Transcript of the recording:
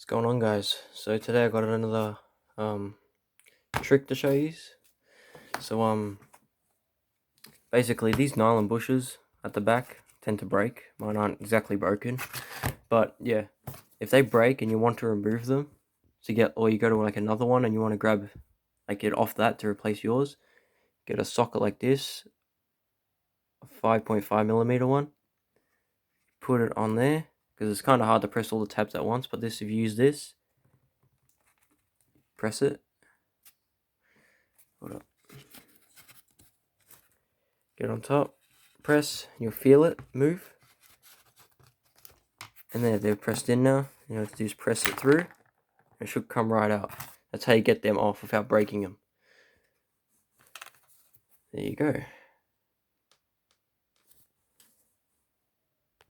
What's going on, guys? So today I got another trick to show you. So basically these nylon bushes at the back tend to break. Mine aren't exactly broken, but yeah, if they break and you want to remove them or you go to like another one and you want to grab like it off that to replace yours, get a socket like this, a 5.5 millimeter one, put it on there because it's kind of hard to press all the tabs at once. But if you use this, press it. Hold up. Get on top, press, you'll feel it move. And there, they're pressed in now. You have to just press it through. It should come right out. That's how you get them off without breaking them. There you go.